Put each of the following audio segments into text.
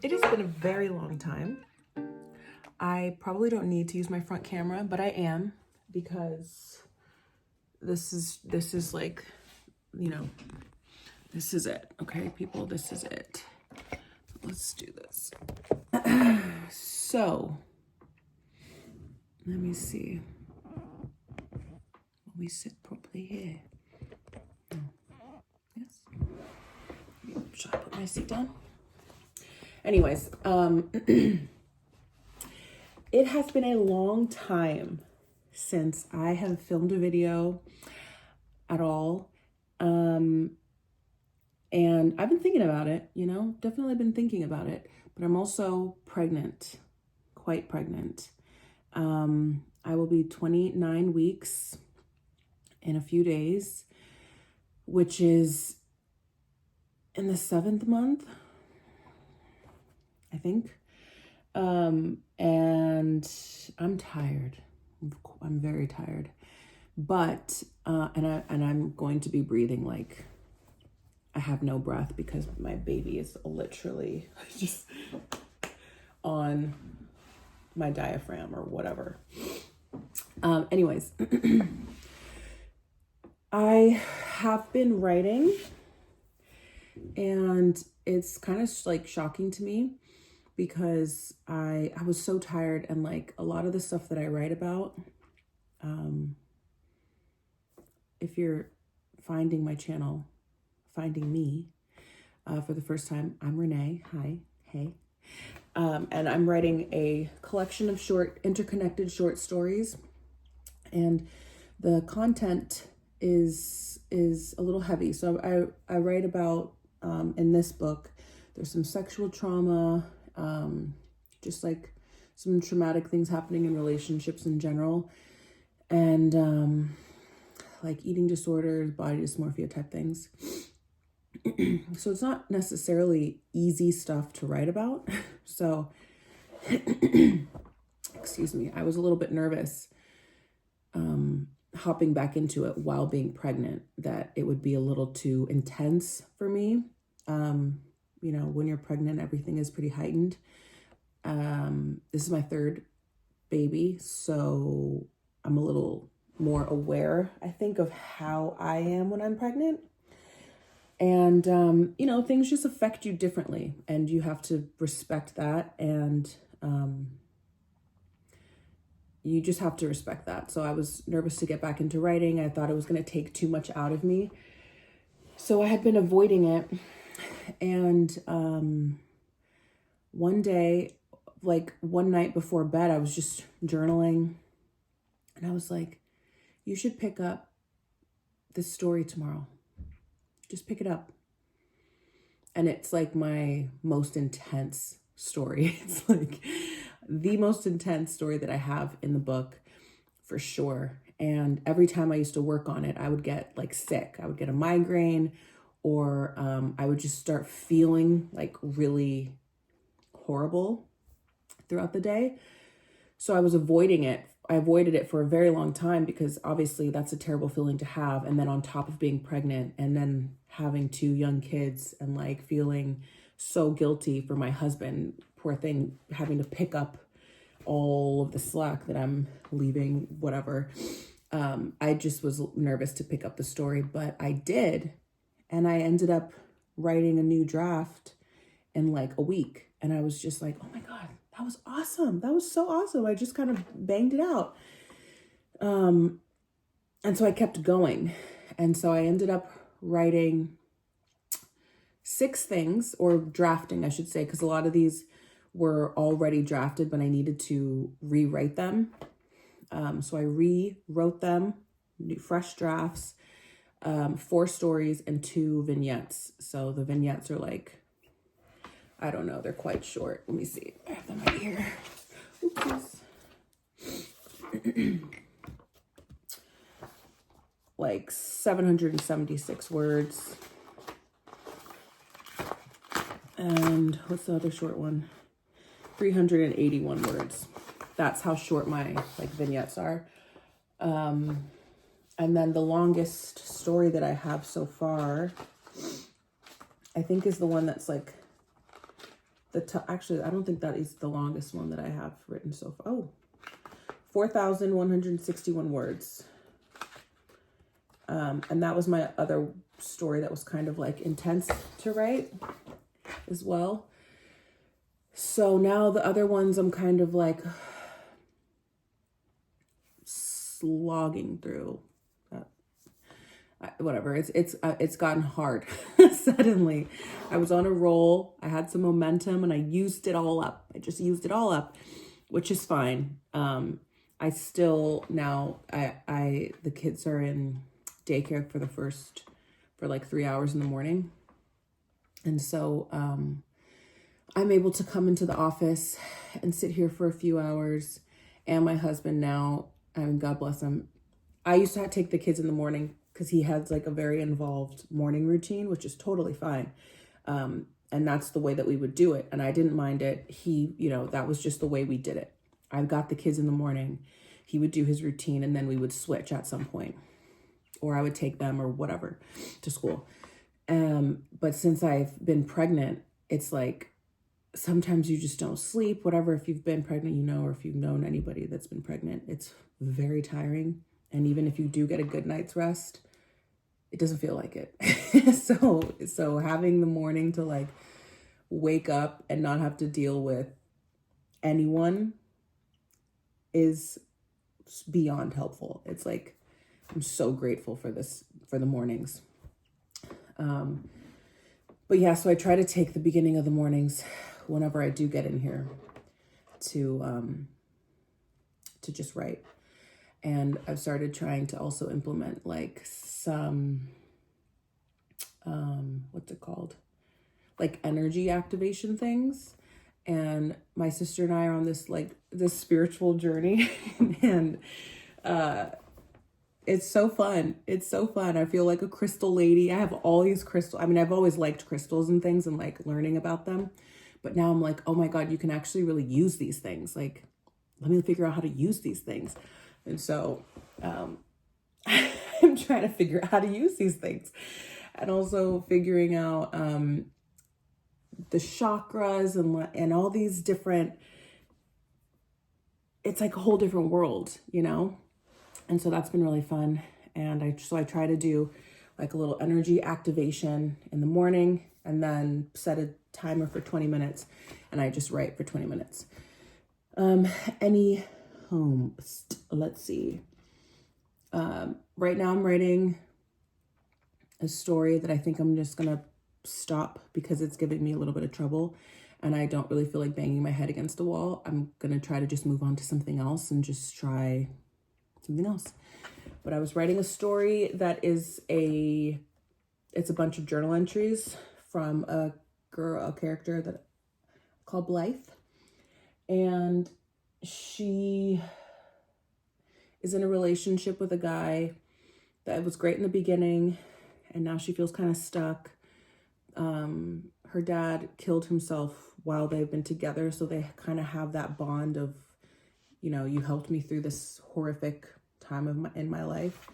It has been a very long time. I probably don't need to use my front camera, but I am, because this is like, you know, this is it. Okay, people, this is it. Let's do this. So, let me see. Will we sit properly here? Yes. Should I put my seat down? Anyways, it has been a long time since I have filmed a video at all. And I've been thinking about it, you know, definitely been thinking about it, but I'm also pregnant, quite pregnant. I will be 29 weeks in a few days, which is in the 7th month, I think. And I'm tired. I'm very tired, but, and I'm going to be breathing like I have no breath, because my baby is literally just on my diaphragm or whatever. Anyways, I have been writing, and it's kind of like shocking to me, because I was so tired, and like a lot of the stuff that I write about, if you're finding my channel, finding me for the first time, I'm Renee. Hi, hey. And I'm writing a collection of short, interconnected short stories, and the content is a little heavy. So I write about, in this book, there's some sexual trauma, just like some traumatic things happening in relationships in general, and like eating disorders, body dysmorphia type things. So it's not necessarily easy stuff to write about. So, excuse me, I was a little bit nervous hopping back into it while being pregnant, that it would be a little too intense for me. You know, when you're pregnant, everything is pretty heightened. This is my 3rd baby, so I'm a little more aware, I think, of how I am when I'm pregnant. And, you know, things just affect you differently, and you have to respect that. And you just have to respect that. So I was nervous to get back into writing. I thought it was going to take too much out of me. So I had been avoiding it. And one day, like one night before bed, I was just journaling, and I was like, you should pick up this story tomorrow. Just pick it up. And it's like my most intense story. It's like the most intense story that I have in the book, for sure. And every time I used to work on it, I would get like sick. I would get a migraine, or I would just start feeling like really horrible throughout the day. So I was avoiding it. I avoided it for a very long time, because obviously that's a terrible feeling to have. And then on top of being pregnant, and then having 2 young kids, and like feeling so guilty for my husband, poor thing, having to pick up all of the slack that I'm leaving, whatever. I just was nervous to pick up the story, but I did. And I ended up writing a new draft in like a week. And I was just like, oh my God, that was awesome. That was so awesome. I just kind of banged it out. And so I kept going. And so I ended up writing 6 things, or drafting, I should say, because a lot of these were already drafted, but I needed to rewrite them. So I rewrote them, new fresh drafts, 4 stories and 2 vignettes. So the vignettes are like, I don't know, they're quite short. Let me see. I have them right here. Oops. Like 776 words. And what's the other short one? 381 words. That's how short my like vignettes are. And then the longest story that I have so far, I think is the one that's like actually, I don't think that is the longest one that I have written so far. Oh, 4,161 words. And that was my other story that was kind of like intense to write as well. So now the other ones I'm kind of like slogging through. Whatever, it's gotten hard. Suddenly I was on a roll, I had some momentum, and I used it all up. I just used it all up, which is fine. I still now the kids are in daycare for like 3 hours in the morning, and so I'm able to come into the office and sit here for a few hours. And my husband now, I mean, God bless him, I used to take the kids in the morning because he has like a very involved morning routine, which is totally fine. And that's the way that we would do it. And I didn't mind it. He, that was just the way we did it. I got the kids in the morning. He would do his routine, and then we would switch at some point, or I would take them or whatever to school. But since I've been pregnant, it's like, sometimes you just don't sleep, whatever. If you've been pregnant, or if you've known anybody that's been pregnant, it's very tiring. And even if you do get a good night's rest, it doesn't feel like it. So having the morning to like wake up and not have to deal with anyone is beyond helpful. It's like, I'm so grateful for this, for the mornings. But yeah, so I try to take the beginning of the mornings whenever I do get in here to just write. And I've started trying to also implement like some, what's it called? Like energy activation things. And my sister and I are on this spiritual journey and, it's so fun. It's so fun. I feel like a crystal lady. I have all these crystals. I mean, I've always liked crystals and things and like learning about them. But now I'm like, oh my God, you can actually really use these things. Like, let me figure out how to use these things. And so I'm trying to figure out how to use these things. And also figuring out the chakras and all these different, it's like a whole different world, And so that's been really fun. And I try to do like a little energy activation in the morning and then set a timer for 20 minutes. And I just write for 20 minutes. Let's see. Right now I'm writing a story that I think I'm just going to stop because it's giving me a little bit of trouble. And I don't really feel like banging my head against the wall. I'm going to try to just move on to something else and just try something else. But I was writing a story that it's a bunch of journal entries from a character that I call Blythe. And she is in a relationship with a guy that was great in the beginning, and now she feels kind of stuck. Her dad killed himself while they've been together, so they kind of have that bond of, you helped me through this horrific time in my life.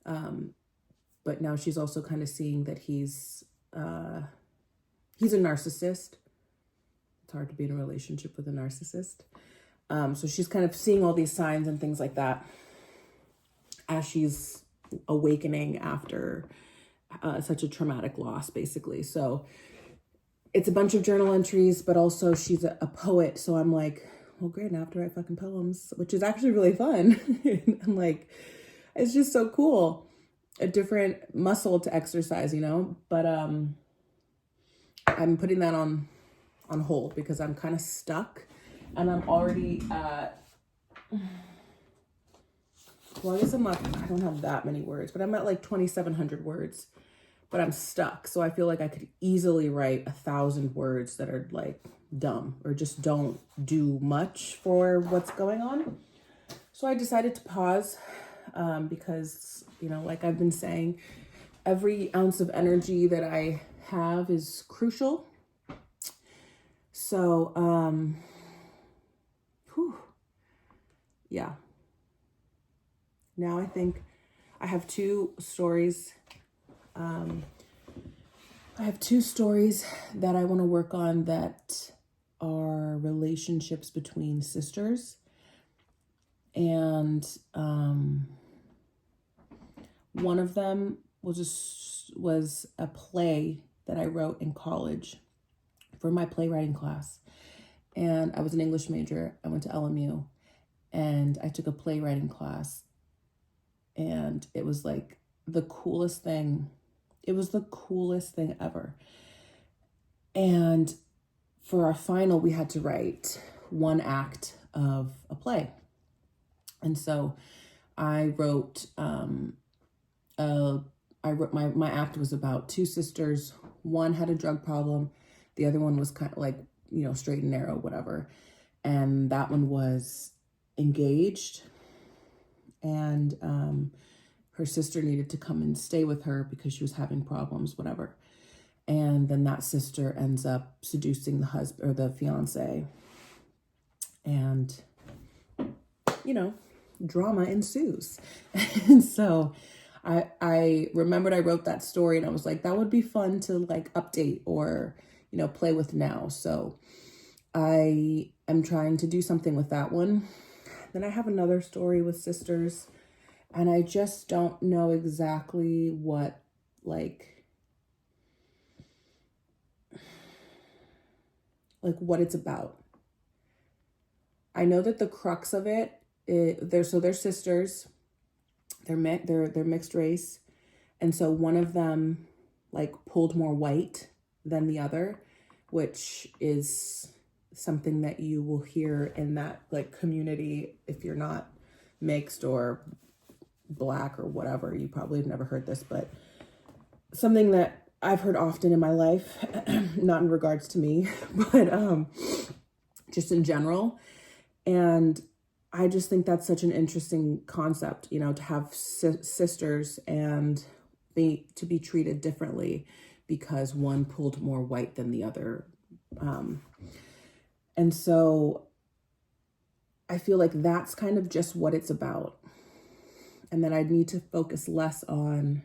But now she's also kind of seeing that he's a narcissist. It's hard to be in a relationship with a narcissist. So she's kind of seeing all these signs and things like that as she's awakening after such a traumatic loss, basically. So it's a bunch of journal entries, but also she's a poet. So I'm like, well, great, now I have to write fucking poems, which is actually really fun. I'm like, it's just so cool. A different muscle to exercise, But I'm putting that on hold because I'm kind of stuck. And I'm already well, I guess I don't have that many words, but I'm at like 2,700 words, but I'm stuck. So I feel like I could easily write 1,000 words that are like dumb or just don't do much for what's going on. So I decided to pause because, like I've been saying, every ounce of energy that I have is crucial. So, yeah. Now I think I have 2 stories. I have 2 stories that I want to work on that are relationships between sisters. And one of them was a play that I wrote in college for my playwriting class. And I was an English major. I went to LMU and I took a playwriting class. And it was like the coolest thing. It was the coolest thing ever. And for our final, we had to write 1 act of a play. And so I wrote, my act was about 2 sisters. One had a drug problem. The other one was kind of like, you know, straight and narrow, whatever. And that one was engaged. And her sister needed to come and stay with her because she was having problems, whatever. And then that sister ends up seducing the husband or the fiance. And, you know, drama ensues. And so I remembered I wrote that story and I was like, that would be fun to like update or, you know, play with now. So I am trying to do something with that one. Then I have another story with sisters and I just don't know exactly what what it's about. I know that the crux of it, they're sisters. They're mixed race, and so one of them like pulled more white than the other, which is something that you will hear in that like community. If you're not mixed or black or whatever, you probably have never heard this, but something that I've heard often in my life, not in regards to me, but just in general. And I just think that's such an interesting concept, you know, to have sisters and to be treated differently because one pulled more white than the other. And so I feel like that's kind of just what it's about. And then I'd need to focus less on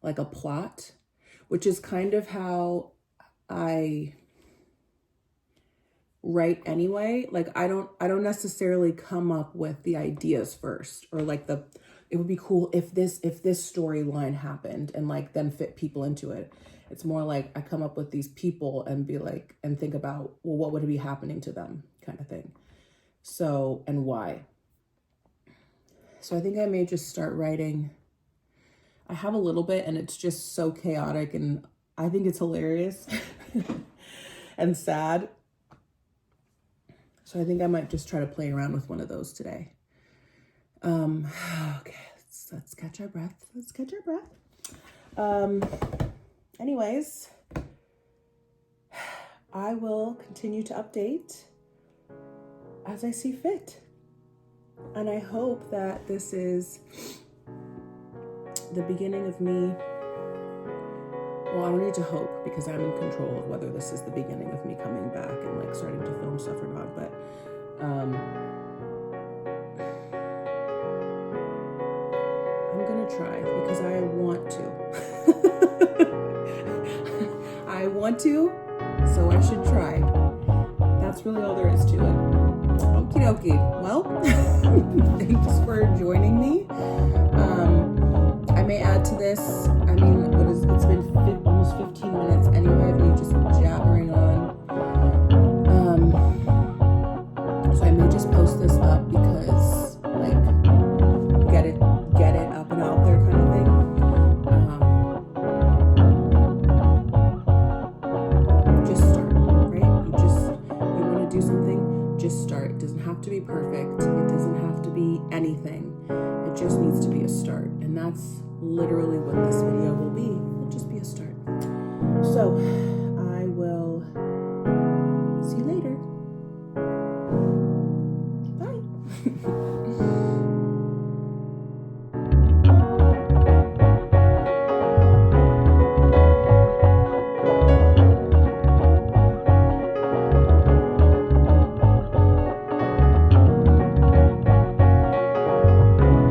like a plot, which is kind of how I write anyway. Like I don't necessarily come up with the ideas first, or like it would be cool if this storyline happened and like then fit people into it. It's more like I come up with these people and be like, and think about, well, what would be happening to them kind of thing. So, and why. So I think I may just start writing. I have a little bit and it's just so chaotic and I think it's hilarious and sad. So I think I might just try to play around with one of those today. Okay, let's catch our breath. Anyways, I will continue to update as I see fit. And I hope that this is the beginning of me. Well, I don't need to hope because I'm in control of whether this is the beginning of me coming back and like starting to film stuff or not. But I'm gonna try because I want to. I want to, so I should try. That's really all there is to it. Okie dokie. Well, thanks for joining me. I may add to this. I mean, it's been almost 15 minutes anyway of me just jabbering on. So I may just post this up because, like, get it up and out there kind of thing. Just start, right? You want to do something, just start. It doesn't have to be perfect. It doesn't have to be anything. It just needs to be a start. And that's literally what this video will be. It'll just be a start. So